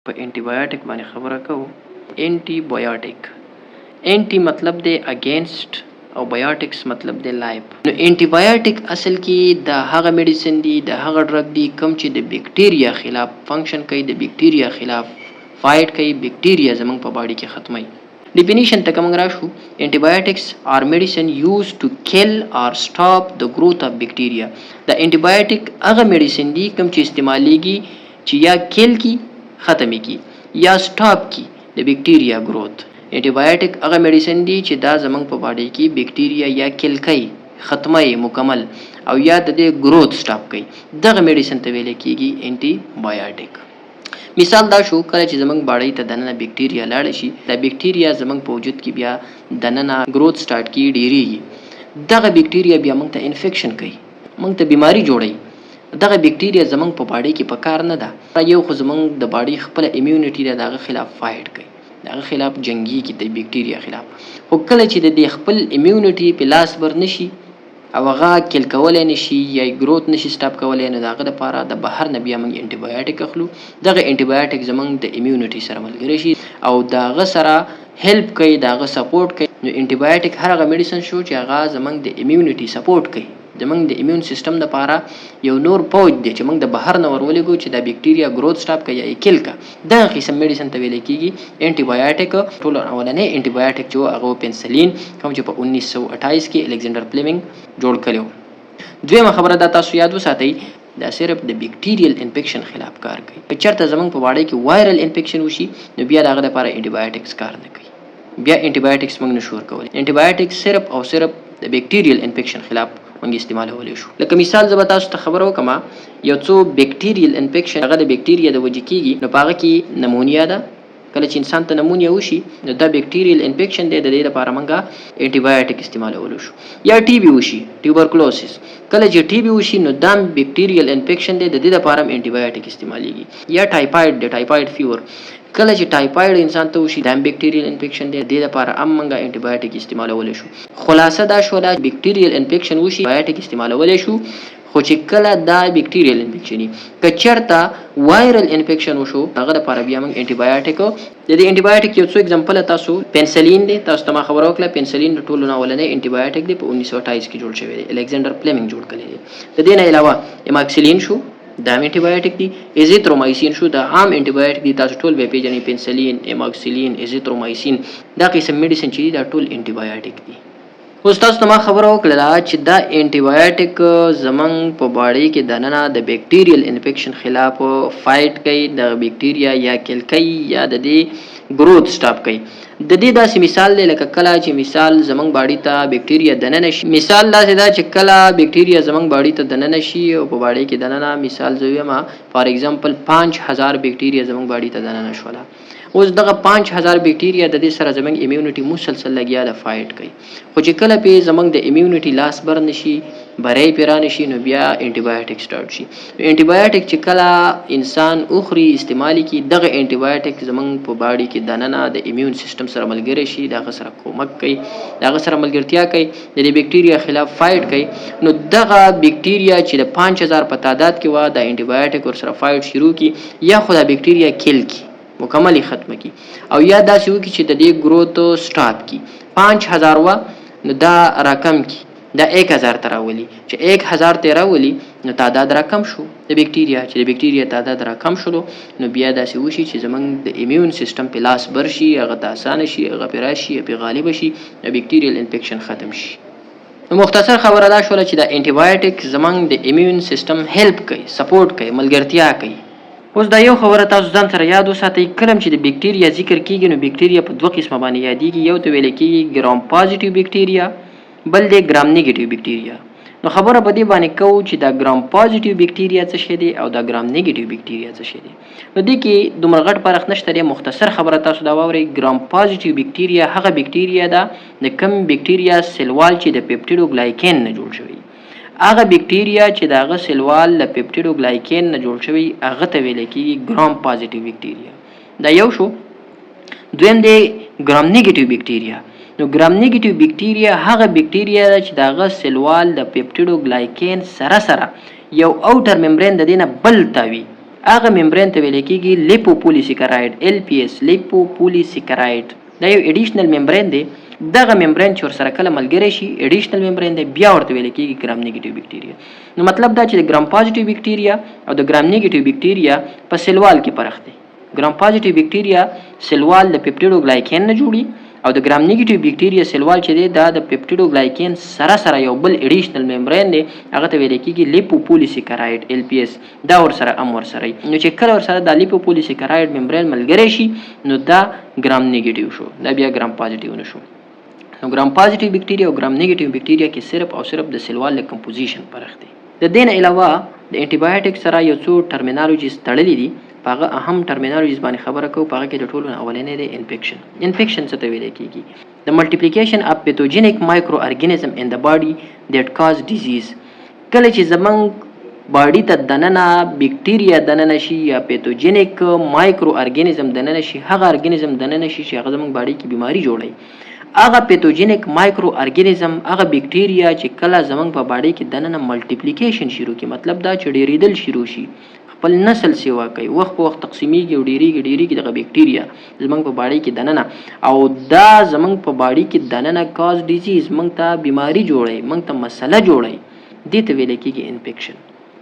په انټي بایوټیک باندې خبره کوو. انټي بایوټیک، انټي مطلب دی اگینست او بایوټکس مطلب دی لایف. نو انټي بایوټیک اصل کې د هغه میډیسن دی، د هغه ډرګ دی کوم چې د بیکټیریا خلاف فنکشن کوي، د بیکټیریا خلاف فایټ کوي، بیکټیریا زمونږ په باډي کې ختموي. ډیفینیشن ته کوم راشو، انټي بایوټکس آر میډیسن یوز ټو کل اور سټاپ د گروث اف بیکټیریا. د انټي بایوټیک هغه میډیسن دی کوم چې استعمالیږي چې یا کل کی ختمي کی یا سټاپ کی د بیکټیریا گروث. انټي بایوټیک هغه میډیسن دی چې دا زمونږ په باډي کې بیکټیریا یا کل کوي، ختمي مکمل، او یا د دې گروث سټاپ کوي. دغه میډیسن ته ویل کیږي انټي بایوټیک. مثال دا شو کله چې زمونږ باډي ته دننه بیکټیریا لاړ شي، دا بیکټیریا زمونږ په وجود کې بیا دننه گروث سٹارټ کی ډیریږي. دغه بیکټیریا بیا موږ ته انفیکشن کوي، موږ ته بیماری جوړي. دغه بیکټیریا زمونږ په باډي کې په کار نه ده. یو خو زمونږ د باډي خپل امیونټي ده، دغه خلاف فایټ کوي، دغه خلاف جنگي کی د بیکټیریا خلاف. خو کله چې د خپل امیونټي په لاس بر نشي او هغه کل کولای نشي یا گروث نشي سټاپ کولای، نه دغه لپاره د بهر نه بیا موږ انټي بایوټیک اخلو. دغه انټي بایوټیک زمونږ د امیونټي سره ملګری شي او دغه سره هیلپ کوي، دغه سپورټ کوي. نو انټي بایوټیک هر هغه میډیسن شو چې هغه زمونږ د امیونټي سپورټ کوي، زمونږ د امیون سیستم لپاره یو نور پوج دی چې موږ د بهر نه ورولېږو چې د بیکټیریا گروث سټاپ کوي یا کل کا. دغه قسم میډیسن ته ویل کیږي انټي بایوټیک. ټول اولنې انټي بایوټیک جو هغه پنسلین کوم چې په 1928 کې الکساندر فلیمنګ جوړ کړو. دویمه خبره دا تاسو یاد وساتئ، دا صرف د بیکټیریل انفیکشن خلاف کار کوي. که چېرته زمونږ په باډي کې وایرل انفیکشن وشي نو بیا دغه لپاره انټي بایوټکس کار نه کوي، بیا انټي بایوټکس موږ نشو ورکولی. انټي بایوټکس صرف او صرف د بیکټیریل انفیکشن خلاف موږ استعمالولی شو. لکه مثال زه به تاسو ته خبره وکړم، یو څو بیکټیریل انفیکشن هغه د بیکټیریا د وجې کیږي. نو په هغه کې نمونیا ده. کله چې انسان ته نمونیا وشي نو دا بیکټیریل انفیکشن دی، د دې لپاره موږ انټي بایوټیک استعمالولو شو. یا ټي بي وشي، ټیوبرکلوسس، کله چې ټي بي وشي نو دا بیکټیریل انفیکشن دی، د دې لپاره انټي بایوټیک استعمالیږي. یا ټایفاید دی، ټایفاید فیور، کله چې ټایفاید انسان ته وشي دا بیکټیریل انفیکشن دی، د دې لپاره هم موږ انټي بایوټیک استعمالولی شو. خلاصه دا شوله بیکټیریل انفیکشن وشي بایوټیک استعمالولی شو. خو چې کله دا بیکټیریل انفیکشن که چېرته وایرل انفیکشن وشو هغه لپاره بیا موږ انټي بایوټیک. د دې انټي بایوټیک یو څو اگزامپل تاسو پنسلین دی، تاسو ته ما خبره وکړه پنسلین د ټولو نه اولنی انټي بایوټیک دی، په 1928 کې جوړ شوی دی، الکساندر فلیمنګ جوړ کړی دی. د دې نه علاوه اماکسیلین شو، دا انټي بایوټیک دی. ایزیترومایسین شو، دا عام انټي بایوټیک دی، تاسو ټول به پیژنئ، پنسلین، اماکسیلین، ایزیترومایسین، دا قسم میډیسن چې دا ټول انټي بایوټیک دی. اوس تاسو ته ما خبره وکړله چې دا انټي بایوټیک زمونږ په باډي کې دننه د بیکټیریل انفیکشن خلاف فایټ کوي، د بیکټیریا یا کل کوي یا د دې گروث سټاپ کوي. د دې داسې مثال دی لکه کله چې مثال زمونږ باډي ته بیکټیریا دننه شي. مثال داسې دا چې کله بیکټیریا زمونږ باډي ته دننه شي او په باډي کې دننه مثال زه ویم فار ایگزامپل 5000 بیکټیریا زمونږ باډي ته دننه شوله. اوس دغه 5000 بیکټیریا د دې سره زمونږ امیونټي مسلسل لګیا ده، فایټ کوي. خو چې کله پې زمونږ د امیونټي لاس بر نشي، بری پې را نشي، نو بیا انټي بایوټیک سټارټ شي. انټي بایوټیک چې کله انسان اخري استعمالي کی، دغه انټي بایوټیک زمونږ په باډي کې دننه د امیون سیستم سره ملګری شي، دغه سره کومک کوي، دغه سره ملګرتیا کوي، د دې بیکټیریا خلاف فایټ کوي. نو دغه بیکټیریا چې د 5000 په تعداد کې وه، د انټي بایوټیک ورسره فایټ شروع کی، یا خو دا بیکټیریا کل کی، مکمل ختمه کی، او یا داسې وکړي چې د دې گروث سټاپ کی. 5000 وه نو دا راکم کی، دا 1000 ته راولي. چې 1000 ته راولي نو تعداد راکم شو د بیکټیریا. چې د بیکټیریا تعداد راکم شلو نو بیا داسې وشي چې زمونږ د امیون سیستم په لاس بر شي، هغه ته اسانه شي، هغه پې راشي، پې غالب شي، د بیکټیریل انفیکشن ختم شي. نو مختصر خبره دا شوله چې د انټي بایوټیک زمونږ د امیون سیستم هیلپ کوي، سپورټ کوي، ملګرتیا کوي. اوس دا یو خبره تاسو ځان سره یاد وساتئ، کله چې د بیکټیریا ذکر کیږي نو بیکټیریا په دوه قسمه باندې یادیږي. یو ته ویل کیږي ګرام پازیټیو بیکټیریا، بل دی ګرام نیګیټیو بیکټیریا. نو خبره په دې باندې کوو چې دا ګرام پازیټیو بیکټیریا څه شی دی او دا ګرام نیګیټیو بیکټیریا څه شی دی. نو دې کې دومره غټ فرق نشته دی. مختصر خبره تاسو دا واورئ، ګرام پازیټیو بیکټیریا هغه بیکټیریا ده د کوم بیکټیریا سیلوال چې د پیپټیډو ګلایکین نه جوړ شوی. هغه بیکټیریا چې د هغه سیلوال له پیپټیډو ګلایکین نه جوړ شوی هغه ته ویل کیږي ګرام پازیټیو بیکټیریا. دا یو شو. دویم دی ګرام نیګیټیو بیکټیریا. نو ګرام نیګیټیو بیکټیریا هغه بیکټیریا ده چې د هغه سیلوال د پیپټیډو ګلایکین سره سره یو اوټر ممبرین د دې نه بل تاوي، هغه ممبرین ته ویل کېږي لیپوپولیسیکراید LPS لیپوپولیسیکراید. دا یو اډیشنل ممبرین دی. دغه ممبرین چې ورسره کله ملګری شي اډیشنل ممبرین دی بیا ورته ویل کېږي ګرام نیګیټیو بکټیریا. نو مطلب دا چې د ګرام پازیټیو بکټیریا او د ګرام نیګیټیو بکټیریا په سیلوال کې فرق دی. ګرام پازیټیو بکټیریا سیلوال د پیپټیډو ګلایکین نه جوړي او د ګرام نیګیټیو بکټیریا سیلوال چې دی دا د پیپټیډو ګلایکین سره یو بل اډیشنل ممبرین دی هغه ته ویل کېږي لیپوپولیسیکراید LPS. دا ورسره ورسره نو چې کله ورسره د لیپوپولیسیکراید ممبرین ملګری شي نو دا ګرام نیګیټیو شو، دا بیا ګرام پازیټیو نشو. نو ګرام پازیټیو بکټیریا او ګرام نیګیټیو بکټیریا کې صرف او صرف د سیلوال له کمپوزیشن فرق دی. د دې نه علاوه د انټي بایوټیک سره یو څو ټرمینالوجیز تړلي دي. په هغه اهم ټرمینالوجیز باندې خبره کوو. په هغه کې د ټولو اولنې دی انفیکشن. انفیکشن څه ته ویل کېږي؟ د ملټیپلیکیشن اف پیتوجینیک مایکرو ارګانیزم ان د باډي دیټ کاز ډیزیز. کله چې زمونږ باډي ته دننه بکټیریا دننه شي یا پیتوجینیک مایکرو ارګانیزم دننه شي، هغه ارګانیزم دننه شي چې هغه زمونږ باډي کې بیماری جوړوي. هغه پیتوجینیک مایکرو ارګانیزم هغه بکټیریا چې کله زمونږ په باډي کې دننه ملټیپلیکیشن شروع کی، مطلب دا چې ډیریدل شروع شي، خپل نسل سیوا کوي، وخت په وخت تقسیمیږي او ډیریږي دغه بکټیریا زمونږ په باډي کې دننه، او دا زمونږ په باډي کې دننه کاز ډیزیز مونږ ته بیماری جوړي، مونږ ته مسله جوړي. دې ته ویل کېږي انفیکشن.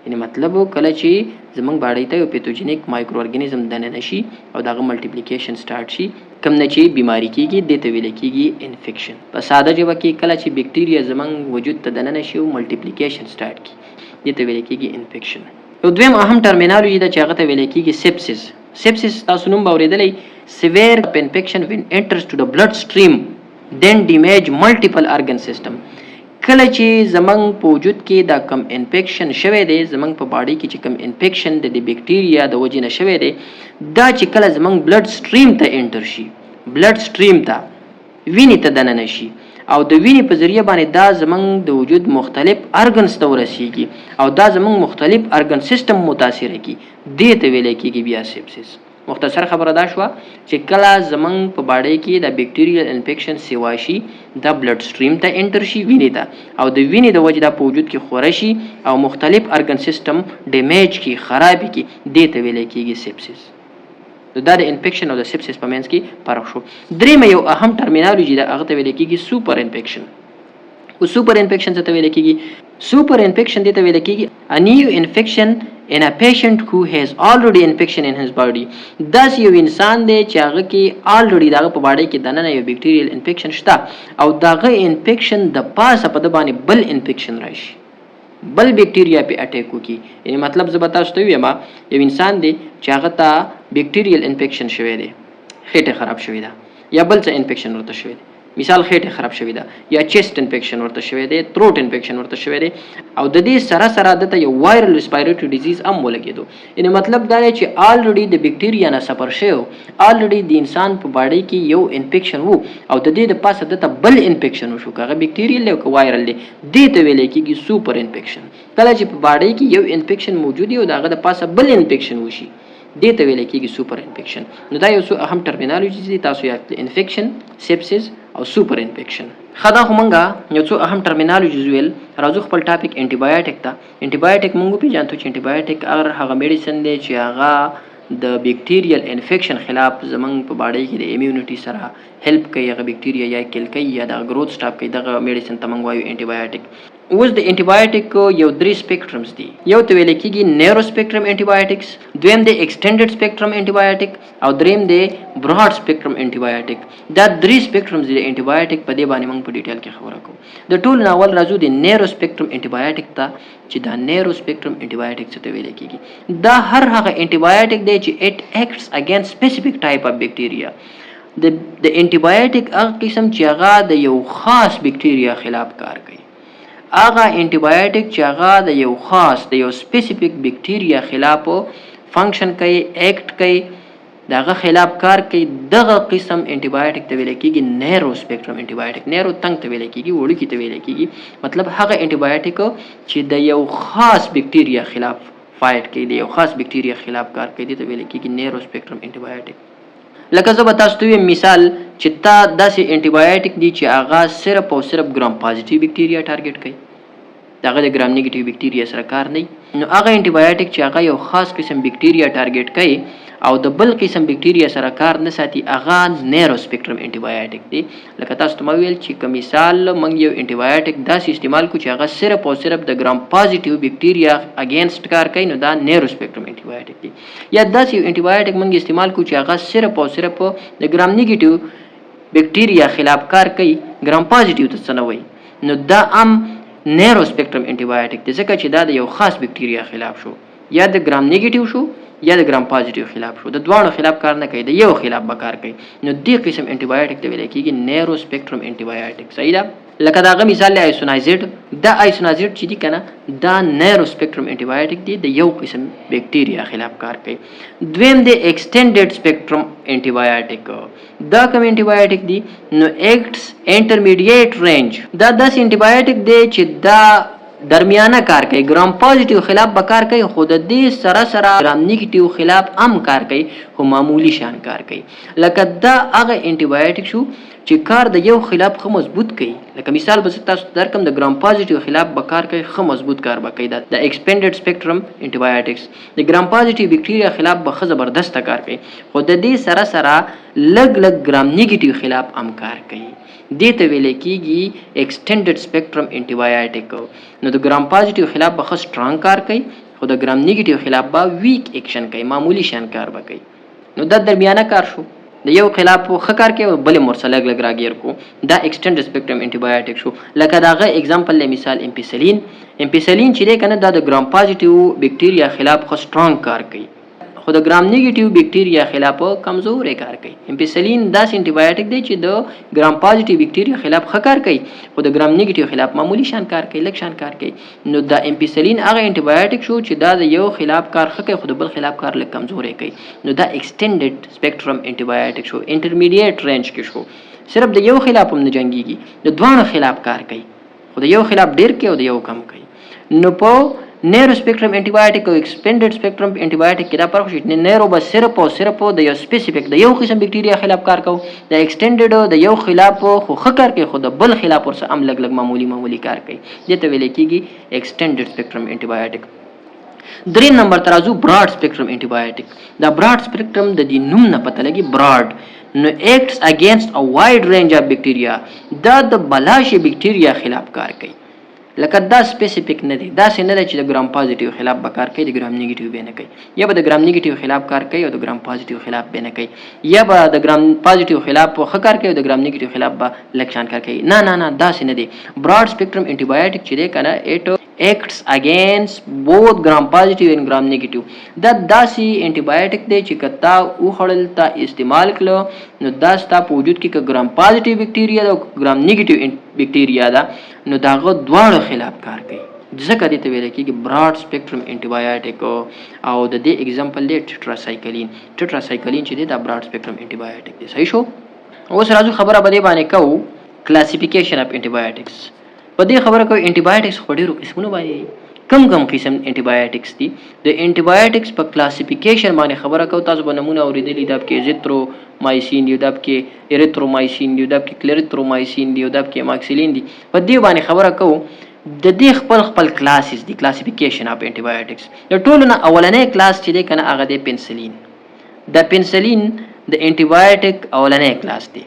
یعنی مطلب کله چې زمونږ باډي ته یو پیتوجینیک مایکرو ارګانیزم دننه شي او دغه ملټیپلیکیشن سٹارټ شي، کوم نه چې بیماری کېږي، دې ته ویل کېږي انفیکشن. په ساده ژبه کې کله چې بکټیریا زمونږ وجود ته دننه شي او ملټیپلیکیشن سٹارټ کی، دې ته ویل کېږي انفیکشن. یو دویم اهم ټرمینالوجي ده چې هغه ته ویل کېږي سیپسس. سیپسس تاسو نوم اوریدلی، سیویر انفیکشن وین انټرز ټو د بلډ سټریم دین ډیمیج ملټیپل ارګن سیستم. کله چې زمونږ په وجود کې دا کم انفیکشن شوی دی، زمونږ په باډي کې چې کم انفیکشن د بکټیریا د وجې نه شوی دی، دا چې کله زمونږ بلډ سټریم ته انټر شي، بلډ سټریم ته وینې ته دننه شي او د وینې په ذریعه باندې دا زمونږ د وجود مختلف ارګنز ته ورسیږي او دا زمونږ مختلف ارګن سیستم متاثره کی، دې ته ویل کېږي بیا سیپسس. مختصر خبره دا شوه چې کله زمونږ په باډي کې د بکټیریل انفیکشن سیوا شي، دا بلډ سټریم ته انټر شي وینې ته، او د وینې د وجې دا په وجود کې خوره شي او مختلف ارګن سیستم ډیمیج کی، خرابې کی، دې ته ویل کېږي سیپسس. دا د انفیکشن او د سیپسس په منځ کې فرق شو. درېمه یو اهم ټرمینالوجي ده، هغه ته ویل کېږي سوپر انفیکشن. او سوپر انفیکشن څه ته ویل کېږي؟ سوپر انفیکشن دې ته ویل کېږي a new infection in a patient who has already infection in his body. داس یو انسان دی چې هغه کې already دغه په باډي کې دننه یو بکټیریل انفیکشن شته او دغه انفیکشن د پاسه په د باندې بل انفیکشن راشي، بل بکټیریا په اٹیک وکي. یعنی مطلب زه به تاسو ته وایم یو انسان دی چې هغه ته بکټیریل انفیکشن شوی دی، خېټه خراب شوی ده یا بل څه انفیکشن ورته شوی دی، مثال خېټه خراب شوی ده یا چیست انفیکشن ورته شوی دی، تروټ انفیکشن ورته شوی دی، او د دې سره دته یو وایرل ریسپایریټری ډیزیز هم ولګیدو. یعنی مطلب دا دی چې الریډي د بکټیریا نه سفر شوی، الریډي د انسان په باډي کې یو انفیکشن وو او د دې د پاسه دته بل انفیکشن وشو، هغه بکټیریل دی او وایرل دی، دې ته ویل کېږي سوپر انفیکشن. کله چې په باډي کې یو انفیکشن موجود وي او دغه د پاسه بل انفیکشن وشي، دې ته ویل کېږي سوپر انفیکشن. نو دا یو څو اهم ټرمینالوجیز دي، تاسو یاد انفیکشن، سیپسس او سوپر انفیکشن. خدا خو مونږه یو څو اهم ټرمینالوجیز ویل، راځو خپل ټاپک انټي بایوټیک ته. انټي بایوټیک مونږ پیژنو چې انټي بایوټیک هغه میډیسن دی چې هغه د بکټیریل انفیکشن خلاف زمونږ په باډي کې د امیونټي سره هیلپ کوي، هغه بکټیریا یا کل کوي یا د گروث سټاپ کوي، دغه میډیسن ته مونږ وایو انټي بایوټیک. اوس د انټي بایوټیک یو درې سپیکټرمز دي. یو ته ویل کېږي نیرو سپیکټرم انټي بایوټیکس، دویم دی ایکسټینډډ سپیکټرم انټي بایوټیک او دریم دی براډ سپیکټرم انټي بایوټیک. دا درې سپیکټرمز دي انټي بایوټیک، په دې باندې موږ په ډیټیل کې خبره کوو. د ټول ناول راځو د نیرو سپیکټرم انټي بایوټیک ته، چې دا نیرو سپیکټرم انټي بایوټیک څه ته ویل کېږي؟ دا هر هغه انټي بایوټیک دی چې اټ ایکټس اگینست سپیسیفیک ټایپ اف بکټیریا. د انټي بایوټیک هغه قسم چې هغه د یو خاص بکټیریا خلاف کار کوي، هغه انټي بایوټیک چې هغه د یو خاص د یو سپیسیفیک بکټیریا خلاف فنکشن کوي، ایکټ کوي، دغه خلاف کار کوي، دغه قسم انټي بایوټیک ته ویل کېږي نیرو سپیکټرم انټي بایوټیک. نیرو تنګ ته ویل کېږي، وړوکی ته ویل کېږي، مطلب هغه انټي بایوټیک چې د یو خاص بکټیریا خلاف فایټ کوي، د یو خاص بکټیریا خلاف کار کوي، دې ته ویل کېږي نیرو سپیکټرم انټي بایوټیک. لکه زه به تاسو ته وایم مثال چې تا داسې انټي بایوټیک دی چې هغه صرف او صرف ګرام پازیټیو بکټیریا ټارګټ کوي، دغه د ګرام نیګیټیو بکټیریا سره کار نه نو هغه انټي بایوټیک چې هغه یو خاص قسم بکټیریا ټارګټ کوي او د بل قسم بکټیریا سره کار نه ساتي، هغه نیرو سپیکټرم انټي بایوټیک دی. لکه تاسو ته ویل چې کوم مثال موږ یو انټي بایوټیک داسې استعمال کو چې هغه صرف او صرف د ګرام پازیټیو بکټیریا اگینست کار کوي، نو دا نیرو سپیکټرم انټي بایوټیک دی. یا داسې یو انټي بایوټیک موږ استعمال کو چې هغه صرف او صرف د ګرام نیگیټیو بکټیریا خلاف کار کوي، ګرام پازیټیو ته څه نه وایي، نو دا هم نیرو سپیکټرم انټي بایوټیک دی، ځکه چې دا د یو خاص بکټیریا خلاف شو، یا د ګرام نیگیټیو شو یا د ګرام پازیټیو خلاف شو، د دوانو خلاف کار نه کوي، د یو خلاف به کار کوي. نو دې قسم انټي بایوټیک ته ویل کېږي نیرو سپیکټرم انټي بایوټیک. صحیح ده؟ لکه داغه مثال له آیسونایزیډ، دا آیسونایزیډ چې دی کنه دا نیرو سپیکټرم انټي بایوټیک دی، د یو قسم بکټیریا خلاف کار کوي. دویم دی ایکسټینډډ سپیکټرم انټي بایوټیک. دا کوم انټي بایوټیک دی؟ نو ایکټس انټرمیډیټ رینج. دا داسې انټي بایوټیک دی چې دا درمیانه کار کوي، ګرام پازیټیو خلاف به کار کوي، خو د دې سره سره ګرام نیگیټیو خلاف هم کار کوي، خو معمولی شان کار کوي. لکه دا هغه انټي بایوټیک شو چې کار د یو خلاف خو مضبوط کوي. لکه مثال به تاسو درکم، د ګرام پازیټیو خلاف به کار کوي، خو مضبوط کار به کوي. د ایکسپینډډ سپیکټرم انټي بایوټکس د ګرام پازیټیو بکټیریا خلاف به خو زبردست کار کوي، خو د دې سره سره لګ لګ ګرام نیگیټیو خلاف هم کار کوي. دې ته ویل کېږي ایکسټینډډ سپیکټرم انټي بایوټیک. نو د ګرام پازیټیو خلاف به خو سټرانګ کار کوي، خو د ګرام نیگیټیو خلاف به ویک ایکشن کوي، معمولی شان کار به کوي. نو دا درمیانه کار شو، د یو خلاف خو کار کوي او بل مرسله لګ لګ راګیر کو، دا ایکسټینډډ سپیکټرم انټي بایوټیک شو. لکه داغه اگزامپل له مثال امپیسلین. امپیسلین چې دی کنه دا د ګرام پازیټیو بکټیریا خلاف خو سټرانګ کار کوي، خو د ګرام نیگیټیو بکټیریا خلاف کمزورې کار کوي. امپیسلین داسې انټي بایوټیک دی چې د ګرام پازیټیو بکټیریا خلاف ښه کار کوي، خو د ګرام نیگیټیو خلاف معمولی شان کار کوي، لږ شان کار کوي. نو دا امپیسلین هغه انټي بایوټیک شو چې دا د یو خلاف کار ښه کوي، خو د بل خلاف کار لږ کمزورې کوي. نو دا ایکسټینډډ سپیکټرم انټي بایوټیک شو، انټرمیډیټ رینج کې شو، صرف د یو خلاف هم نه جنګيږي، د دوانو خلاف کار کوي، خو د یو خلاف ډیر کوي او د یو کم کوي. نو په نیرو سپیکټرم انټي بایوټیک او ایکسپینډډ سپیکټرم انټي بایوټیک کې دا فرق شي. نیرو به صرف او صرف د یو سپیسیفیک د یو قسم بکټیریا خلاف کار کوي، د ایکسټینډډ د یو خلاف خو ښه کار کوي، خو د بل خلاف ورسره هم لګ لګ معمولی کار کوي. دې ته ویل کېږي ایکسټینډډ سپیکټرم انټي بایوټیک. دریم نمبر ترازو براډ سپیکټرم انټي بایوټیک. دا براډ سپیکټرم د دې نوم نه پته لګي، براډ نو ایکټس اگینست ا وایډ رینج اف بکټیریا. دا د بلاشي بکټیریا خلاف کار کوي. لکه دا سپیسیفیک نه دی، دا څه نه دی چې د ګرام پازیټیو خلاف به کار کوي، د ګرام نیگیټیو به نه کوي، یا به د ګرام نیگیټیو خلاف کار کوي او د ګرام پازیټیو خلاف به نه کوي، یا به د ګرام پازیټیو خلاف ښه کار کوي او د ګرام نیگیټیو خلاف به لږ شان کار کوي. نه نه نه، دا څه نه دی. براډ سپیکټرم انټي بایوټیک چې دی کنه اټ acts against both gram positive and gram negative. دا داسې انټي بایوټیک دی چې کتا او خړل تا استعمال کړو نو دا ستا په وجود کې ک ګرام پازیټیو بکټیریا او ګرام نیگیټیو بکټیریا دا نو داغه دواړو خلاف کار کوي. ځکه دې ته ویل کېږي براډ سپیکټرم انټي بایوټیک. او د دې اگزامپل دی ټیټراسایکلین. ټیټراسایکلین چې دی دا براډ سپیکټرم انټي بایوټیک دی. صحیح شو؟ اوس راځو خبره باندې کوو کلاسیفیکیشن اف انټي بایوټکس. په دې خبره کوي انټي بایوټکس په ډیرو قسمونو باندې کم قسم انټي بایوټکس دي. د انټي بایوټکس په کلاسیفیکیشن باندې خبره کوو. تاسو به نمونه اوریدلی دا کې زیترومایسین دی، دا کې اریترومایسین دی، دا کې کلریترومایسین دی، دا کې اماکسیلین دی. په دې باندې خبره کوو. د دې خپل کلاسز دي کلاسیفیکیشن اف انټي بایوټکس. د ټولو نه اولنې کلاس چې دی کنه هغه دی پنسلین. د پنسلین د انټي بایوټک اولنې کلاس دی.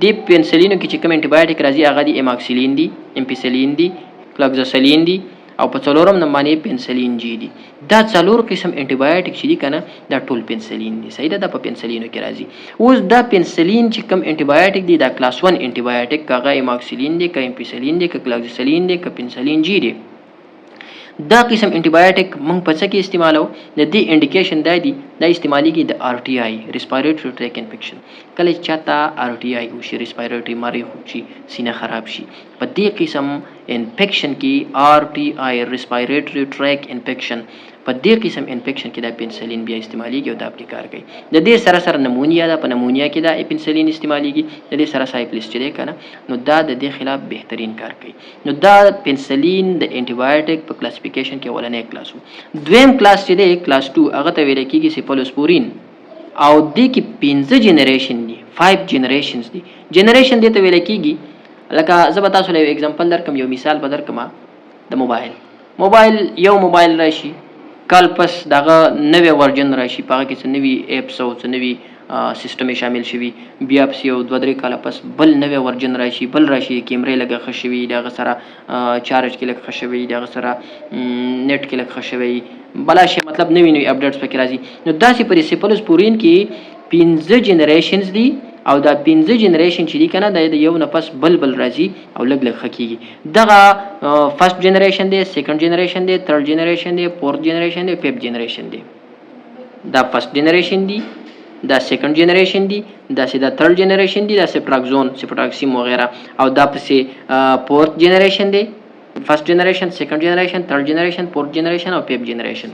د پنسلینو کې چې کوم انټي بایوټک راځي هغه دی اماکسیلین دی، امپیسلین دی، کلوکزاسیلین دی او په څلورم نمبر باندې پنسلین جی دی. دا څلور قسم انټي بایوټک چې دي کنه دا ټول پنسلین دي. صحیح ده؟ دا په پنسلینو کې راځي. اوس دا پنسلین چې کوم انټي بایوټک دی دا کلاس 1 انټي بایوټک هغه اماکسیلین دی، که امپیسلین دی، که کلوکزاسیلین دی، که پنسلین جی دی. دا قسم انټي بایوټک موږ په څه کې استعمالو؟ د دې انډیکیشن دا دی دا استعمالېږي د آر ټي آی ریسپایریټري ټریک انفیکشن. کله چې چاته آر ټي آی وشي، ریسپایریټري مریض شي، سینه خراب شي، په دې قسم انفیکشن کې آر ټي آی ریسپایریټري ټریک انفیکشن په دې قسم انفیکشن کې دا پنسلین بیا استعمالېږي او دا پرې کار کوي. د دې سره سره نمونیا ده، په نمونیا کې دا پنسلین استعمالېږي. د دې سره سایفلس چې دی کنه نو دا د دې خلاف بهترین کار کوي. نو دا پنسلین د انټي بایوټک په کلاسیفیکیشن کې اولنې کلاس وو. دویم کلاس چې دی کلاس 2 هغه ته ویل کېږي سیفالوسپورین او دې کې 5 جنریشن دي، 5 جنریشنز دي. جنریشن دې ته ویل کېږي لکه زه به تاسو له یو اگزامپل درکم، یو مثال به درکم د موبایل. یو موبایل راشي کال پس دغه نوی ورژن راشي په هغه کې څه نوي ایپس او څه نوي سیستم شامل شوي بیا پس یو 2-3 کاله پس بل نوی ورژن راشي بل راشي کیمرې لږه ښه شوي دغه سره چارج کې لږ ښه شوي دغه سره نیټ کې لږ ښه شوی بلا شي مطلب نوي اپډیټس پکې راځي. نو داسې په سیپلس پورین کې 15 جنریشنز دي او دا 15 جنریشن چې دي کنه د یو نه پس بل راځي او لږ ښه کیږي. دغه فرست جنریشن دی سیکنډ جنریشن دی تھرډ جنریشن دی فورث جنریشن دی فیفت جنریشن دی. دا فرست جنریشن دی دا سیکنډ جنریشن دی دا سي دا تھرډ جنریشن دی دا سپټاکسیم وغیرہ او دا پسې فورث جنریشن دی فرست جنریشن سیکنډ جنریشن تھرډ جنریشن فورث جنریشن او فیفت جنریشن.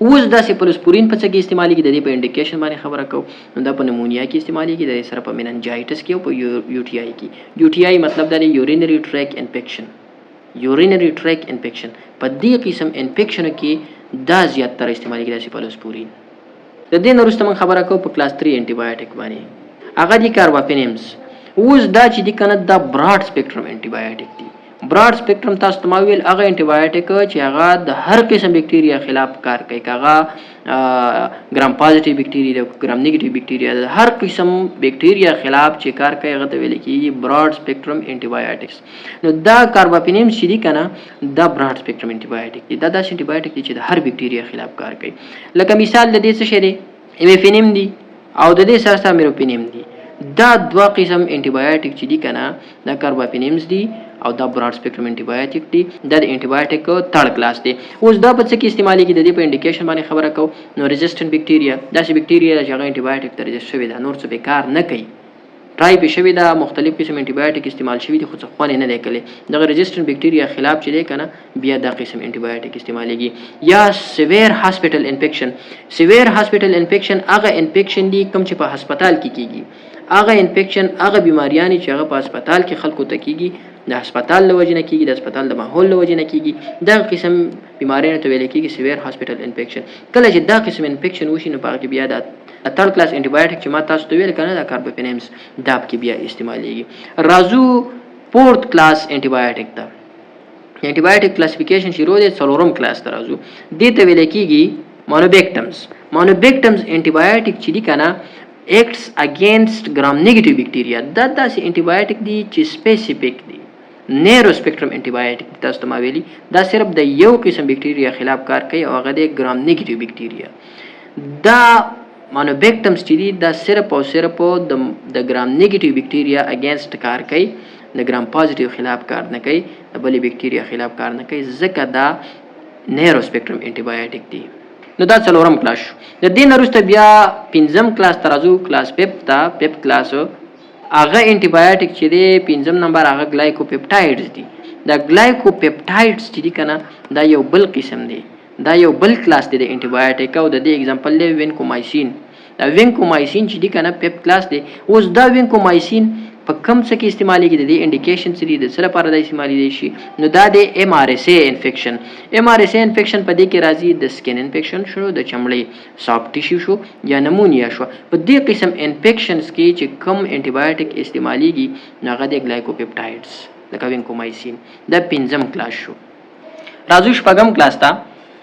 اوس دا سیپلوسپورین په څه کې استعمالېږي د دې په انډیکیشن باندې خبره کوو. نو دا په نمونیا کې استعمالېږي د سره په میننجایټس کې او په یو ټي آی کې. یو ټي آی مطلب دا دی یورینری ټریک انفیکشن. یورینری ټریک انفیکشن په دې قسم انفیکشن کې دا زیات تر استعمالېږي د سیپلوسپورین. د دې نه وروسته موږ خبره کوو په کلاس 3 انټي بایوټیک باندې هغه دي کارباپینمز. اوس دا چې دي کنه دا براډ سپیکټرم انټي بایوټیک دي. براډ سپیکټرم تاسو ته ما ویل هغه انټي بایوټیک چې هغه د هر قسم بکټیریا خلاف کار کوي هغه ګرام پازیټیو بکټیریا د ګرام نیگیټیو بکټیریا د هر قسم بکټیریا خلاف چې کار کوي هغه ته ویل کېږي براډ سپیکټرم انټي بایوټکس. نو دا کارباپینم چې دي کنه دا براډ سپیکټرم انټي بایوټیک دي. دا داسې انټي بایوټیک دي چې د هر بکټیریا خلاف کار کوي. لکه مثال د دې څه شی دی ایمیفینم دي او د دې سره سره میروپینم دي. دا دوه قسم انټي بایوټیک چې دي کنه دا کارباپینمز دي او دا براډ سپیکټرم انټي بایوټیک دي. دا د انټي بایوټیک تھرډ کلاس دی. اوس دا په څه کې استعمالېږي د دې په انډیکیشن باندې خبره کوو. نو ریزیسټنټ بکټیریا داسې بکټیریا چې هغه انټي بایوټیک ته ریزیسټ شوي ده نور څه به کار نه کوي ټرای پې شوي ده مختلف قسم انټي بایوټیک استعمال شوي دي خو څه خوند نه دی کړی. دغه ریزیسټنټ بکټیریا خلاف چې دی کنه بیا دا قسم انټي بایوټیک استعمالېږي. یا سیویر هاسپټل انفیکشن. سیویر هاسپټل انفیکشن هغه انفیکشن دی کوم چې په هسپتال کې کیږي. هغه انفیکشن هغه بیماریانې چې هغه په هسپتال کې خلکو ته کیږي د هسپتال له وجې نه کیږي د هسپتال د ماحول له وجې نه کیږي. دغه قسم بیماریانو ته ویل کیږي سیویر هاسپټل انفیکشن. کله چې دا قسم انفیکشن وشي نو په هغه کې بیا دا تھرډ کلاس انټي بایوټیک چې ما تاسو ته ویل کنه دا کارباپینمز دا کې بیا استعمالېږي. راځو فورث کلاس انټي بایوټیک ته. انټي بایوټیک کلاسیفیکیشن شروع دی څلورم کلاس ته راځو. دې ته ویل کیږي مونوبیکټمز. مونوبیکټمز انټي بایوټیک چې دي کنه acts against gram negative bacteria. دا داسې انټي بایوټیک دي چې سپیسیفیک دي نیرو سپیکټرم انټي بایوټیک تاسو ته ما ویلي دا صرف د یو قسم بکټیریا خلاف کار کوي او هغه د ګرام نیگیټیو بکټیریا. دا مونوبیکټمز چې دي دا صرف او صرف د ګرام نیگیټیو بکټیریا اگینست کار کوي د ګرام پازیټیو خلاف کار نه کوي د بلې بکټیریا خلاف کار نه کوي ځکه دا نیرو سپیکټرم انټي بایوټیک دي. نو دا څلورم کلاس شو. د دې نه وروسته بیا پنځم کلاس ته راځو کلاس پیپ ته. پیپ کلاس هغه انټي بایوټیک چې دی پنځم نمبر هغه ګلایکوپیپټایډز دي. دا ګلایکوپیپټایډز چې دي کنه دا یو بل قسم دی دا یو بل کلاس دی د انټي بایوټیک او د دې اگزامپل دی وینکومایسین. دا وینکومایسین چې دی کنه پیپ کلاس دی. اوس دا وینکومایسین په کوم څه کې استعمالېږي د دې انډیکیشن څه دي د څه لپاره دا استعمالېدی شي. نو دا د ایم آر اس ای انفیکشن. ایم آر اس ای انفیکشن په دې کې راځي د سکن انفیکشن شو د چمړې سافټ ټیشو شو یا نمونیا شو. په دې قسم انفیکشنز کې چې کوم انټي بایوټیک استعمالېږي نو هغه د ګلایکوپیپټایډز لکه وینکومایسین. دا پنځم کلاس شو. راځو شپږم کلاس ته.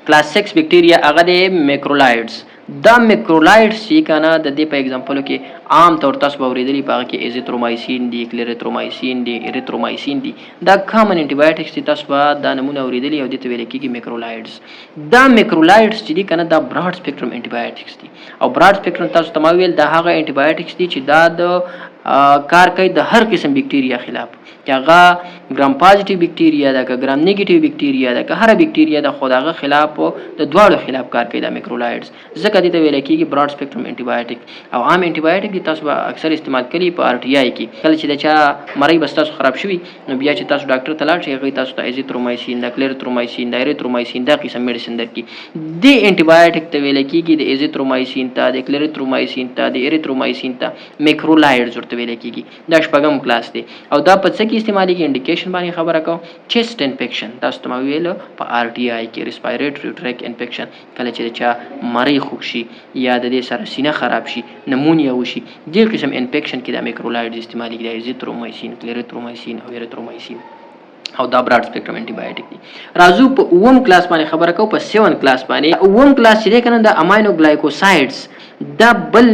کلاس 6 بکټیریا هغه د میکرولایډز. دا میکرولایډز چې کنه د دې په اگزامپلو کې عام طور تاسو به اورېدلي په هغه کې ایزیترومایسین دي کلیریترومایسین دي اریترومایسین دي. دا کامن انټي بایوټکس دي تاسو به دا نمونه اورېدلي او دې ته ویل کېږي میکرولایډز. دا میکرولایډز چې دي کنه دا براډ سپیکټرم انټي بایوټکس دي او براډ سپیکټرم تاسو ته ما ویل دا هغه انټي بایوټکس دي چې دا د کار کوي د هر قسم بکټیریا خلاف چې هغه ګرام پازیټیو بکټیریا ده که ګرام نیگیټیو بکټیریا ده که هر بکټیریا ده خو د هغه خلاف د دواړو خلاف کار کوي دا میکرولایډز. ځکه دې ته ویل کېږي براډ سپیکټرم انټي بایوټیک. او عام انټي بایوټیک دي تاسو به اکثر استعمال کړي په آر ټي آی کې. کله چې د چا مرۍ بس تاسو خراب شوي نو بیا چې تاسو ډاکټر ته لاړ شئ هغوی تاسو ته ایزیترومایسین دا کلیریترومایسین دا اریترومایسین دا قسم میډیسن درکړي. دې انټي بایوټیک ته ویل کېږي د ایزیترومایسین ته د کلیریترومایسین ته د اریترومایسین ته میکرولایډز ورته ویل کېږي. دا شپږم کلاس دی او دا په څه کې استعمالېږي انډیکیشن باندې خبره کوم. چیسټ انفیکشن تاسو ته ما ویل په آر ټي آی کې ریسپایریټري ټریک انفیکشن کله چې د چا مرۍ خوږ شي یا د دې سره سینه خراب شي نمونیا وشي دې قسم انفیکشن کې د میکرولایډز استعمالېږي د ایزیترومایسین کلیریترومایسین او اریترومایسین. او دا براډ سپیکټرم انټي بایوټیک دی. راځو په اوم کلاس باندې خبره کوو، په 7 کلاس باندې. اوم کلاس چې کنه د امینو ګلایکوسایډز دا بل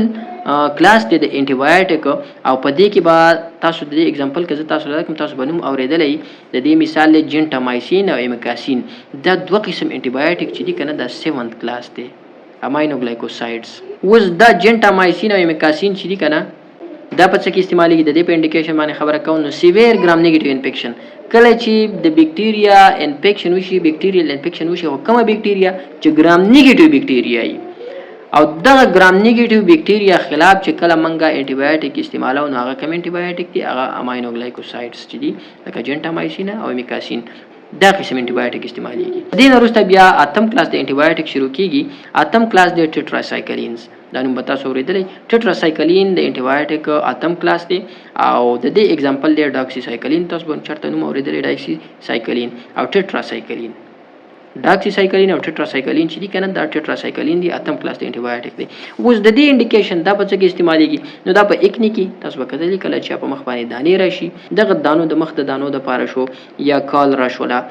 کلاس دی د انټي بایوټیک، او په دې کې به تاسو د اگزامپل کې تاسو لکه تاسو بنوم اوریدلې د دې مثال له جنټامایسین او ایمیکاسین. دا دوه قسم انټي بایوټیک چې دی کنه دا 7 کلاس دی امینو ګلایکوسایډز. اوس دا جنټامایسین او ایمیکاسین چې دی کنه دا په څه کې استعمالېږي؟ د دې په انډیکیشن باندې خبره کوو. نو سیویر ګرام نیگیټیو انفیکشن، کله چې د بیکټیریا انفیکشن وشي، بیکټیریل انفیکشن وشي، او کومه بیکټیریا چې ګرام نیگیټیو بیکټیریا وي، او دغه ګرام نیگیټیو بیکټیریا خلاف چې کله منګه انټي بایوټیک استعمالو، نو هغه کوم انټي بایوټیک دی؟ هغه امینو ګلایکوسایډز چې دي لکه جنټامایسین او ایمیکاسین، دا قسم انټي بایوټیک استعمالېږي. دین وروسته بیا اتم کلاس د انټي بایوټیک شروع کیږي. اتم کلاس د ټیټراسایکلینز، دا نوم به تاسو اورېدلی. ټیټراسایکلین د انټي بایوټیک اتم کلاس دی، او د دې اگزامپل دی ډاکسیسایکلین. تاسو به چېرته نوم اورېدلی ډاکسیسایکلین او ټیټراسایکلین. ډاکسیسایکلین او ټیټراسایکلین چې دي کنه دا ټیټراسایکلین دی اتم کلاس د انټي بایوټیک دی. اوس د دې انډیکیشن دا په څه کې استعمالېږي؟ نو دا په اکنی کې تاسو به کتلی کله چې په مخ باندې دانې راشي، دغه دانو د مخ د دانو د پاره شو، یا کال راشوله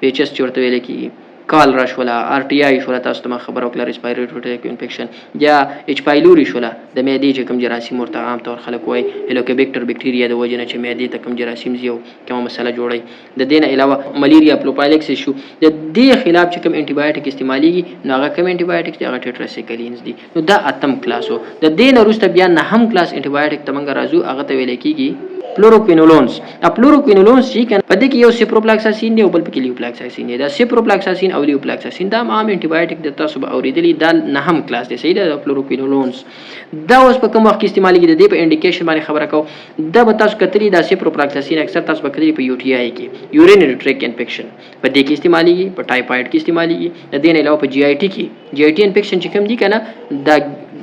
پیچس چې ورته ویل کېږي، کال راشوله، آر ټي آی شوله، تاسو ته ما خبره وکړه ریسپایریټري ټریک انفیکشن، یا ایچ پایلوري شوله د معدې چې کوم جراثیم ورته عام طور خلک وایي هیلوکوبیکټر بیکټیریا د وجې نه چې معدې ته کوم جراثیم ځي او کومه مسله جوړوي. د دې نه علاوه ملیریا پلوپایلکسس شو، د دې خلاف چې کوم انټي بایوټیک استعمالېږي نو هغه کوم انټي بایوټیک دی؟ هغه ټیټراسایکلینز دي. نو دا اتم کلاس و. د دې نه وروسته بیا نهم کلاس انټي بایوټیک ته موږ راځو، هغه ته ویل کېږي فلوروکوینولونز. فلوروکوینولونز چې کنه په دې کې یو سیپروفلاکساسین دی او بل پکې لیوفلاکساسین دی. دا سیپروفلاکساسین او لیوفلاکساسین دا عام انټي بایوټیک د تاسو به اوریدلی، دا نهم کلاس دی. صحیح ده. د فلوروکوینولونز دا اوس په کوم وخت کې استعمالېږي؟ د دې په انډیکیشن باندې خبره کوو. دا به تاسو کتلی دا سیپروفلاکساسین اکثر تاسو به کتلی په یو ټي آی کې، یورینری ټریک انفیکشن په دې کې استعمالېږي، په ټایفایډ کې استعمالېږي. د دې نه علاوه په جی آی ټي کې، جی آی ټي انفیکشن چې کوم دی کنه دا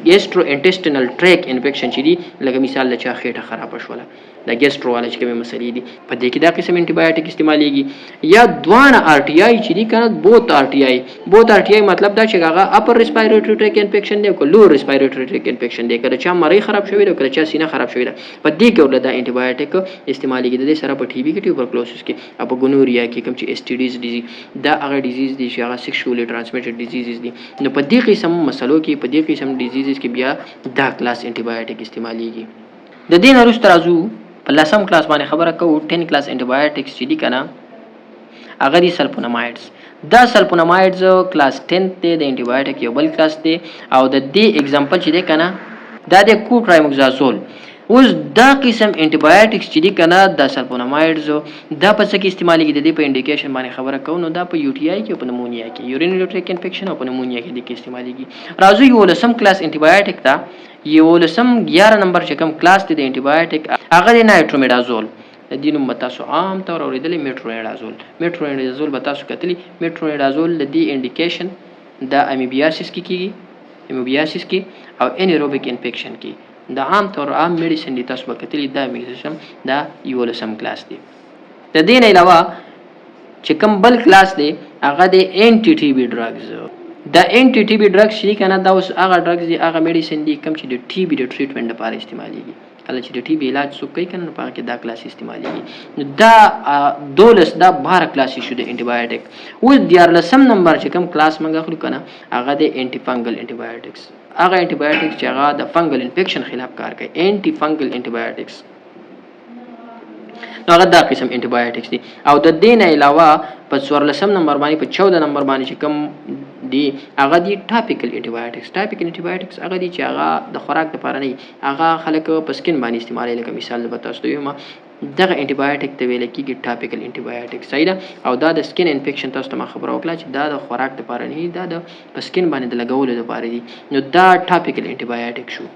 ګیسټرو انټیسټینل ټریک انفیکشن چې دی، لکه مثال لچا خېټه خراب شوله، دا ګیسټرو والا چې کومه مسلې دي په دې کې دا قسم انټي بایوټیک استعمالېږي. یا دوانه آر ټي آی چې دي کنه بوت آر ټي آی، بوت آر ټي آی مطلب دا چې هغه اپر ریسپایریټري ټریک انفیکشن دی او لوور ریسپایریټري ټریک انفیکشن دی، کله چې مری خراب شوی دی کله چې سینه خراب شوی دی، په دې کې ولدا انټي بایوټیک استعمالېږي. د دې سره په ټي بي کې، ټیوبرکلوسس کې، او په ګونوریا کې کوم چې اس ټي ډیز دي، دا هغه ډیزیز دي چې هغه سیکشولی ټرانسمیټډ ډیزیزز دي. نو په دې قسم مسلو کې، په دې قسم ډیزیزز کې بیا دا کلاس انټي بایوټیک استعمالېږي. د دې نه وروسته راځو په لسم کلاس باندې خبره کوو. 10 کلاس انټي بایوټیکس چې دي کنه هغه دي سلفونامایډز. دا سلفونامایډز کلاس 10 دی د انټي بایوټیک یو بل کلاس دی، او د دې اگزامپل چې دی کنه دا د کوټرایموکزازول. اوس دا قسم انټي بایوټیکس چې دي کنه د سلفونامایډز دا په څه کې استعمالېږي؟ د دې په انډیکیشن باندې خبره کوو. نو دا په یو ټي آی کې او په نمونیا کې، یورینری ټریک انفیکشن او په نمونیا کې د کې استعمالېږي. راځو یو لسم کلاس انټي بایوټیک ته. یو لسم 11 نمبر چې کوم کلاس دی د انټي بایوټیک هغه دی نایټرومیډازول. د دې نوم به تاسو عام طور اورېدلی میټرونیډازول. میټرونیډازول به تاسو کتلی. میټرونیډازول د دې انډیکیشن د امیبیاسیس کې کېږي، امیبیاسیس کې او انیروبیک انفیکشن کې. دا عام طور عام میډیسن دی تاسو به کتلی. دا میډیسن دا یو لسم کلاس دی. د دې نه علاوه چې کوم بل کلاس دی هغه د انټي ټي بي ډرګز. دا انټي ټي بي ډرګز چې کنه دا اوس هغه ډرګز دي، هغه میډیسن دي کوم چې د ټي بي د ټریټمنټ لپاره استعمالېږي. کله چې د ټي بي علاج څوک کوي کنه په هغه کې دا کلاس استعمالېږي. نو دا 12 کلاس شو د انټي بایوټیک. اوس 14 نمبر چې کوم کلاس موږ اخلو کنه هغه د انټي فنګل انټي بایوټیکس. هغه انټي بایوټیکس چې هغه د فنګل انفیکشن خلاف کار کوي، انټي فنګل انټي بایوټیکس. نو هغه دا قسم انټي بایوټیکس دي. او د دې نه علاوه په 14 نمبر باندې، په 14 نمبر باندې چې کوم دی هغه دی ټاپیکل انټي بایوټیکس. ټاپیکل انټي بایوټیکس هغه دی چې هغه د خوراک لپاره نه، هغه خلک په سکین باندې استعمالوي. لکه مثال به تاسو ته وایم دغه انټي بایوټیک ته ویل کېږي ټاپیکل انټي بایوټیک. صحیح ده. او دا د سکین انفیکشن تاسو ته ما خبره وکړه چې دا د خوراک لپاره نه، دا د سکین باندې د لګولو لپاره دی. نو دا ټاپیکل انټي بایوټیک شو.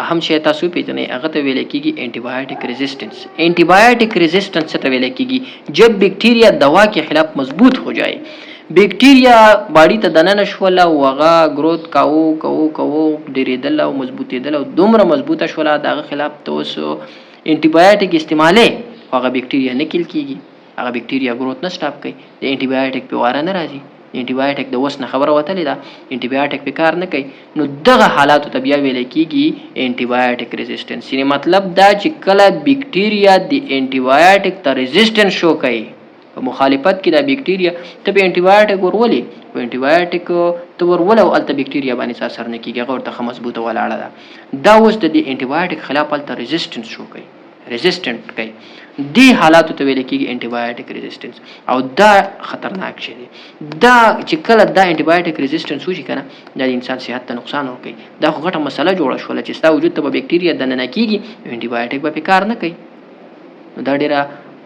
اهم شی تاسو پیژنئ هغه ته ویل کېږي انټي بایوټیک रेजिस्टेंस. انټي بایوټیک रेजिस्टेंस ته ویل کېږي जब बैक्टीरिया दवा के खिलाफ मजबूत हो जाए. बैक्टीरिया باډي ته دننه شول او هغه گروث کاوه ډیریدل او مضبوطیدل او دومره مضبوطه شول دغه خلاف توسو انټي بایوټیک استعماله هغه بیکټیریا نه کیل کیږي، هغه بیکټیریا گروث نه سٹاپ کوي، د انټي بایوټیک په واره نه راځي. انټي بایوټیک د وس نه خبره وتلې ده، انټي بایوټیک په کار نه کوي. نو دغه حالاتو ته بیا ویل کیږي انټي بایوټیک रेजिस्टेंस. یعنی مطلب دا چې کله بیکټیریا د انټي بایوټیک ته रेजिस्टेंस شو کوي په مخالفت کې دا بکټیریا ته به انټي بایوټیک ورولې او انټي بایوټیک ته ورولو الته بکټیریا باندې اثر نه کیږي هغه ورته مضبوطه ولاړه ده دا اوس د دې انټي بایوټیک خلاف الته ریزिस्टنس شو کوي ریزिस्टنت کوي دی حالاتو ته ویل کېږي انټي بایوټیک ریزिस्टنس او دا خطرناک شی دی دا چې کله دا انټي بایوټیک ریزिस्टنس وشي کنه دا د انسان صحت ته نقصان ورکوي دا خو غټه مسله جوړه شوله چې ستا وجود ته به بکټیریا دننه کېږي انټي بایوټیک به کار نه کوي دا ډیره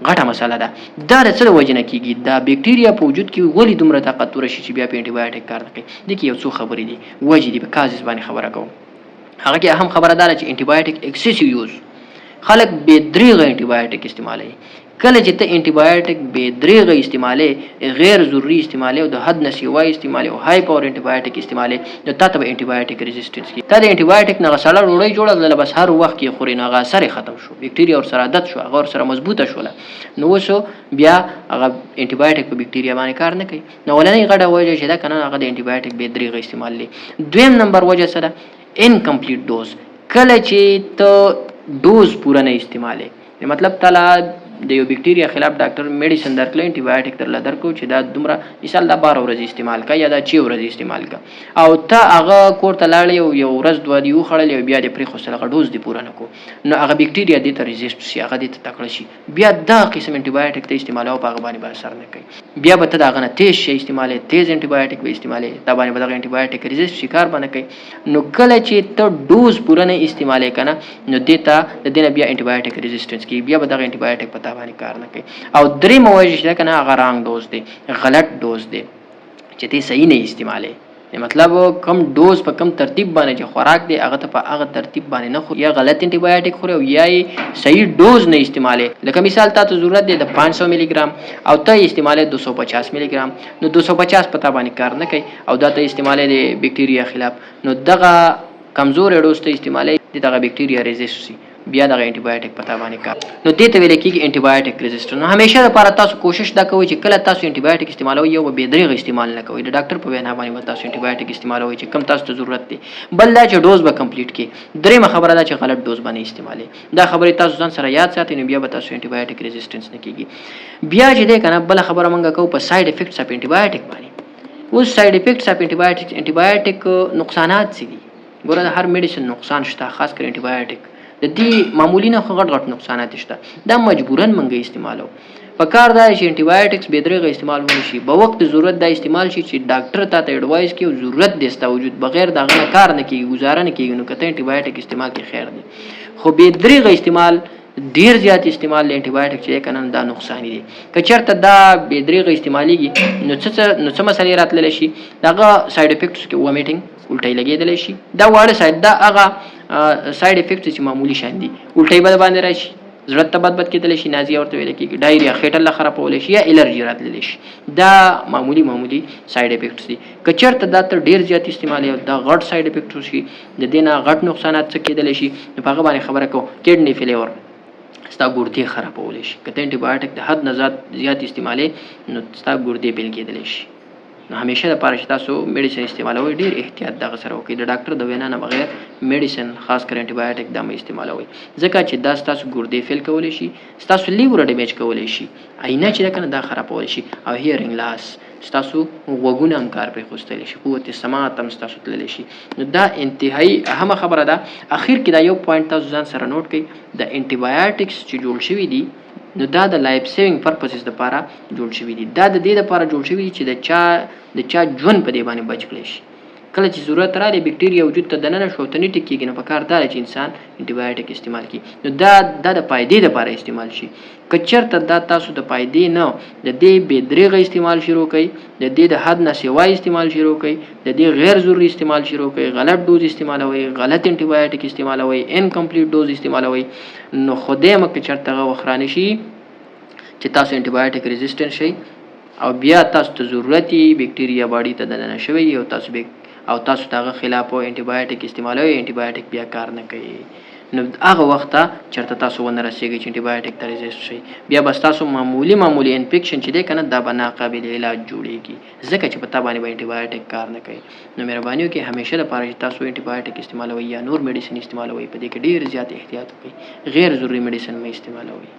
غټه مسله ده دا د څه د وجې نه کېږي دا بکټیریا په وجود کې ولې دومره طاقتوره شي چې بیا په انټي بایوټیک کار نه کوي دې کې یو څو خبرې دي وجې دي په کازز باندې خبره کوم هغه کې اهم خبره دا ده چې انټي بایوټیک ایکسیسیو یوز خلک بې دریغه انټي بایوټیک استعمالوي کله چې ته انټي بایوټیک بې دریغه استعمالوي غیر ضروري استعمالوي او د حد نه سیوا استعمالوي او های پاور انټي بایوټیک استعمالوي نو تا ته به انټي بایوټیک ریزिस्टنس کی تا د انټي بایوټیک نه غسړه روړی جوړه بس هر وخت کې خوري نه هغه اثر ختم شو بکټیریا ور سره عادت شو هغه ور سره مضبوطه شوله نو وسو بیا هغه انټي بایوټیک په بکټیریا باندې کار نه کوي نو ولنې غړه وجه چې دا کنه هغه د انټي بایوټیک بې دریغه استعمال لري دویم نمبر وجه سره انکمپلیټ ډوز کله چې ته ډوز پوره نه استعماله مطلب تعالی د یو بکټیریا خلاف ډاکټر میډیسن درکړي انټي بایوټیک تر لدرکو چې دا دومره مثال دا 12 ورځې استعمال کا یا دا 6 ورځې استعمال کا او ته هغه کور ته لاړې یو ورځ دوه دی خړلې بیا د پری خوستلغه ډوز دی پوره نکو نو هغه بکټیریا د ته ریزिस्ट شي هغه د ته تکړه شي بیا دا قسم انټي بایوټیک ته استعمال او په هغه باندې اثر نه کوي بیا به ته دا غنه تیز شي استعماله تیز انټي بایوټیک به استعماله دا باندې به دا انټي بایوټیک ریزिस्ट شکار باندې کوي نو کله چې ته ډوز پوره نه استعماله کنه نو دیتا د دینه بیا انټي بایوټیک ریزिस्टنس کی بیا به دا انټي بایوټیک پتا باندې کار نه کوي او درې موجه ده کنه هغه رانګ ډوز دی غلط ډوز دی چې تی صحیح نه استعماله مطلب کم ډوز په کم ترتیب باندې چې خوراک دی هغه ته په هغه ترتیب باندې نه خو یا غلط انټي بایوټیک خوري او یا صحیح ډوز نه استعماله لکه مثال تاسو ضرورت دی د 500 ملي ګرام او ته استعماله 250 ملي ګرام نو 250 پتا باندې کار نه کوي او دا ته استعماله د بکټیریا خلاف نو دغه کمزور ډوز ته استعماله دغه بکټیریا ریزिस्ट شي بیا دغه انټي بایوټیک پتا باندې کار نو دې ته ویل کېږي انټي بایوټیک ریزिस्टنس نو همیشه لپاره تاسو کوشش دا کوئ چې کله تاسو انټي بایوټیک استعمالوي یو به دریغ استعمال نه کوئ د ډاکټر په وینا باندې تاسو انټي بایوټیک استعمالوي چې کم تاسو ته ضرورت دی بل دا چې ډوز به کمپلیټ کړي درېمه خبره دا چې غلط ډوز باندې استعمالي دا خبره تاسو ځان سره یاد ساتئ نو بیا به تاسو انټي بایوټیک ریزिस्टنس نه کیږي بیا چې دا کنه بل خبره مونږه کوو په ساید افیکټس اف انټي بایوټیک باندې اوس ساید افیکټس اف انټي بایوټیک نقصانات څه دي ګوره د هر میډیسن نقصان شته خاص کر انټي بایوټیک د دې معمولی نه غټ نقصانات شته دا مجبورن منګه استعمالو په کار دا چې انټي بایوټکس به درېغه استعمال ونی شي په وخت ضرورت دا استعمال شي چې ډاکټر ته ایڈوایس کوي ضرورت دستا وجود بغیر دا غنه کار نه کیږي گزاره نه کیږي نو کته انټي بایوټک استعمال کې خیر دی خو به درېغه استعمال ډیر زیات استعمال ل انټي بایوټک چې کنن دا نقصان دي که چېرته دا به درېغه استعماليږي نو څه مسلې راتللی شي داغه ساید افیکټس کې ومیټینګ الټی لګیدل شي دا واړه ساید دا هغه ساید افیکټس چې معمولی شان دي الټی بد باندې راشي زړه ته بد کېدل شي نازیه ورته ویل کېږي ډایریا خېټه خرابول شي یا الرجی راتللی شي دا معمولی ساید افیکټس دي که چېرته دا تر ډیر زیات استعمال دا غټ ساید افیکټس شي د دینه غټ نقصانات څه کېدل شي په هغه باندې خبره کوم کډنی فیلور ستا ګردې خرابول شي کته انټي بایوټک د حد نه زیات استعمالي نو ستا ګردې بیل کېدل شي نو همیشه د پاره چې تاسو میډیسن استعمالوي ډیر احتیاط دغه سره وکړئ د ډاکټر د وینا نه بغیر میډیسن خاص کر انټي بایوټک د استعمالوي ځکه چې دا تاسو ګردې فیل کولای شي تاسو لیور ډیمیج کولای شي عینه چې کنه دا خرابول شي او هیرینګ لاس تاسو وګونه هم کار پرې خوستلی شي قوت سماعت هم تاسو تللی شي نو دا انتهایی اهمه خبره ده اخر کې دا یو پوینټ تاسو ځان سره نوٹ کړئ د انټي بایوټکس چې جوړ شوی دي نو دا د لایف سیوینګ پرپسز لپاره جوړ شوی دي دا د دې لپاره جوړ شوی دي چې د چا ژوند په دې باندې بچ کړي شي کله چې ضرورت راځي بکټیریا وجود ته دننه شو ته نه ټکیږي نو په کار دا چې انسان انټي بایوټک استعمال کړي نو دا د فائدې لپاره استعمال شي کچرته دا تاسو د فائدې نه د دې به درېغه استعمال شروع کړئ د دې د حد نه سیوا استعمال شروع کړئ د دې غیر ضروري استعمال شروع کړئ غلط ډوز استعمالوي غلط انټي بایوټک استعمالوي انکمپلیټ ډوز استعمالوي نو خوده مکه چرته وخرانه شي چې تاسو انټي بایوټک ریزिस्टنس شي او بیا تاسو ته ضرورتي بکټیریا باډي ته دننه شوی او تاسو دغه خلاف انټي بایوټک استعمالوي انټي بایوټک بیا کار نه کوي نو هغه وخت چرته تاسو ونه رسیږي چې انټي بایوټک ته ریزिस्ट شي بیا بس تاسو معمولی انفیکشن چې دی کنه دا به ناقابل علاج جوړیږي ځکه چې پتا باندې انټي بایوټک کار نه کوي نو مهرباني وکړئ همیشه لپاره چې تاسو انټي بایوټک استعمالوي یا نور میډیسن استعمالوي په دې کې ډیر زیات احتیاط وکړئ غیر ضروري میډیسن مې استعمالوي